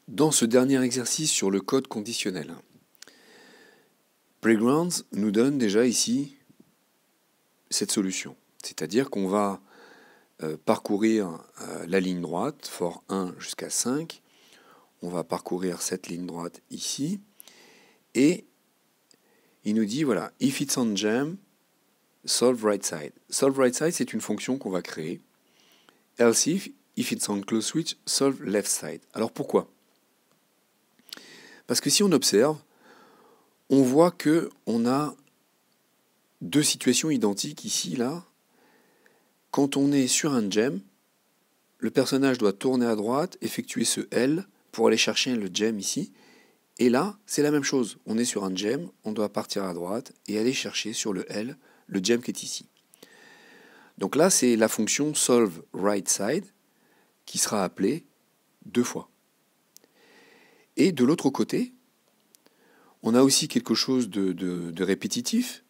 Dans ce dernier exercice sur le code conditionnel, Playgrounds nous donne déjà ici cette solution. C'est-à-dire qu'on va parcourir la ligne droite, for 1 jusqu'à 5. On va parcourir cette ligne droite ici. Et il nous dit, voilà, if it's on gem, solve right side. Solve right side, c'est une fonction qu'on va créer. Else if it's on close switch, solve left side. Alors pourquoi ? Parce que si on observe, on voit qu'on a deux situations identiques ici, là. Quand on est sur un gem, le personnage doit tourner à droite, effectuer ce L pour aller chercher le gem ici. Et là, c'est la même chose. On est sur un gem, on doit partir à droite et aller chercher sur le L le gem qui est ici. Donc là, c'est la fonction solve right side qui sera appelée 2 fois. Et de l'autre côté, on a aussi quelque chose de répétitif,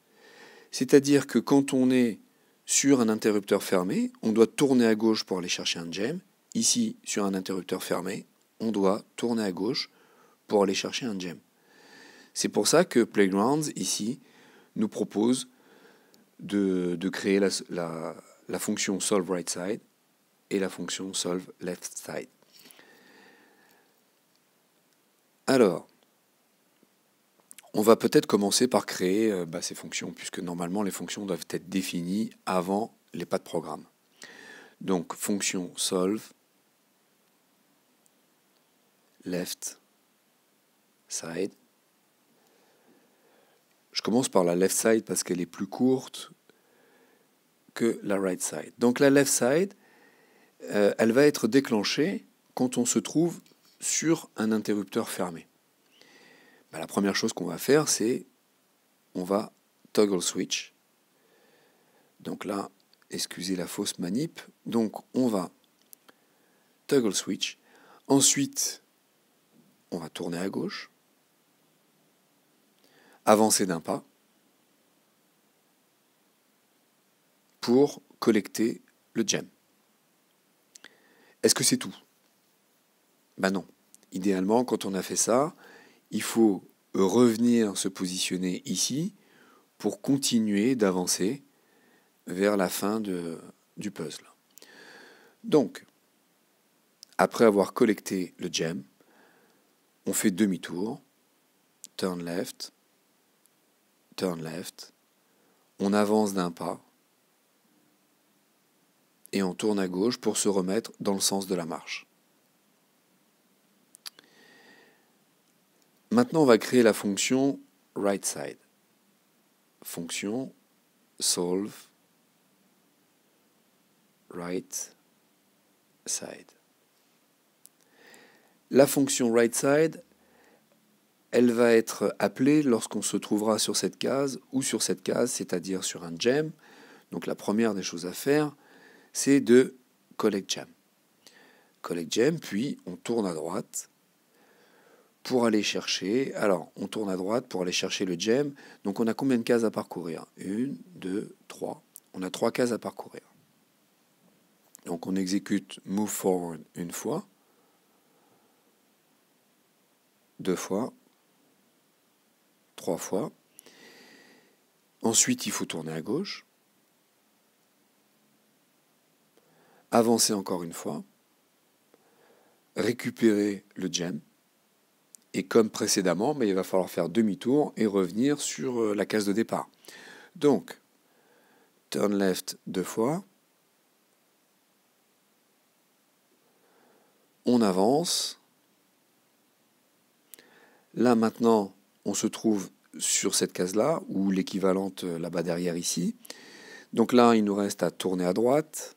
c'est-à-dire que quand on est sur un interrupteur fermé, on doit tourner à gauche pour aller chercher un gem. Ici, sur un interrupteur fermé, on doit tourner à gauche pour aller chercher un gem. C'est pour ça que Playgrounds, ici, nous propose de créer la fonction solve right side et la fonction solve left side. Alors, on va peut-être commencer par créer ces fonctions, puisque normalement les fonctions doivent être définies avant les pas de programme. Donc, fonction solve left side. Je commence par la left side parce qu'elle est plus courte que la right side. Donc la left side, elle va être déclenchée quand on se trouve sur un interrupteur fermé. La première chose qu'on va faire, c'est on va toggle switch. Donc là, excusez la fausse manip. Donc on va toggle switch. Ensuite, on va tourner à gauche, avancer d'un pas pour collecter le gem. Est-ce que c'est tout ? Ben non. Idéalement, quand on a fait ça, il faut revenir se positionner ici pour continuer d'avancer vers la fin du puzzle. Donc, après avoir collecté le gem, on fait demi-tour, turn left, on avance d'un pas et on tourne à gauche pour se remettre dans le sens de la marche. Maintenant, on va créer la fonction right side. Fonction solve right side. La fonction right side, elle va être appelée lorsqu'on se trouvera sur cette case ou sur cette case, c'est-à-dire sur un gem. Donc la première des choses à faire, c'est de collect gem. Collect gem, puis on tourne à droite pour aller chercher. Alors, on tourne à droite pour aller chercher le gem. Donc on a combien de cases à parcourir ? 1, 2, 3. On a 3 cases à parcourir. Donc on exécute move forward une fois, 2 fois, 3 fois. Ensuite, il faut tourner à gauche, avancer encore une fois, récupérer le gem, et comme précédemment, il va falloir faire demi-tour et revenir sur la case de départ. Donc, turn left 2 fois, on avance. Là maintenant, on se trouve sur cette case-là, ou l'équivalente là-bas derrière ici. Donc là, il nous reste à tourner à droite,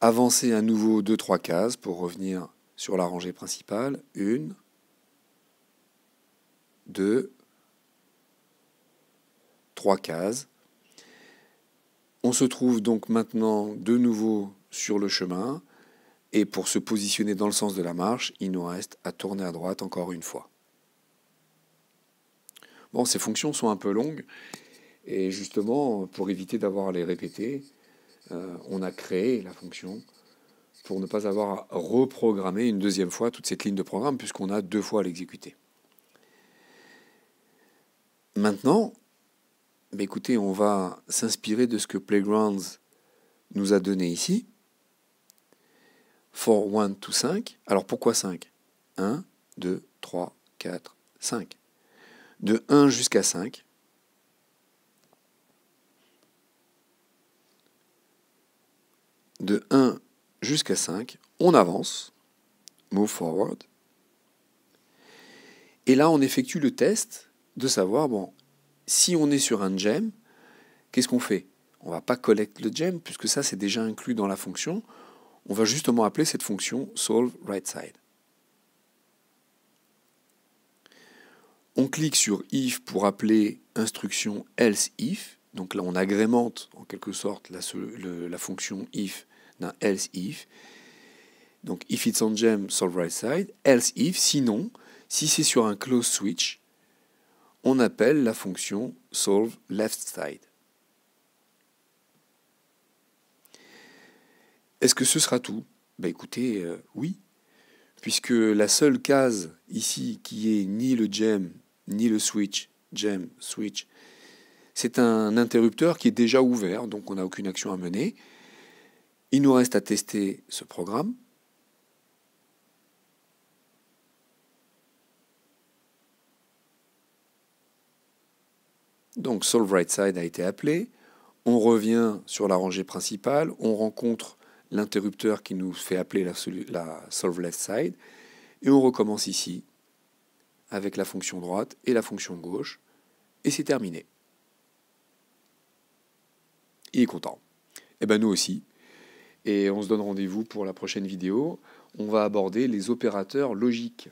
avancer à nouveau 2-3 cases pour revenir sur la rangée principale. 1, 2, 3 cases. On se trouve donc maintenant de nouveau sur le chemin. Et pour se positionner dans le sens de la marche, il nous reste à tourner à droite encore une fois. Bon, ces fonctions sont un peu longues. Et justement, pour éviter d'avoir à les répéter, on a créé la fonction pour ne pas avoir à reprogrammer une deuxième fois toute cette ligne de programme, puisqu'on a 2 fois à l'exécuter. Maintenant, écoutez, on va s'inspirer de ce que Playgrounds nous a donné ici. For 1 to 5. Alors pourquoi 5 ? 1, 2, 3, 4, 5. De 1 jusqu'à 5. De 1 jusqu'à 5, on avance. Move forward. Et là, on effectue le test de savoir, bon, si on est sur un gem, qu'est-ce qu'on fait ? On ne va pas collecte le gem, puisque ça, c'est déjà inclus dans la fonction. On va justement appeler cette fonction solve right side. On clique sur if pour appeler instruction else if. Donc là, on agrémente en quelque sorte la fonction if d'un else if. Donc if it's on gem, solve right side. Else if, sinon, si c'est sur un close switch, on appelle la fonction solve left side. Est-ce que ce sera tout ? Écoutez, oui, puisque la seule case ici qui est ni le gem, ni le switch, gem, switch, c'est un interrupteur qui est déjà ouvert, donc on n'a aucune action à mener. Il nous reste à tester ce programme. Donc solve right side a été appelé. On revient sur la rangée principale, on rencontre l'interrupteur qui nous fait appeler la solve left side, et on recommence ici avec la fonction droite et la fonction gauche, et c'est terminé. Il est content. Et nous aussi. Et on se donne rendez-vous pour la prochaine vidéo. On va aborder les opérateurs logiques.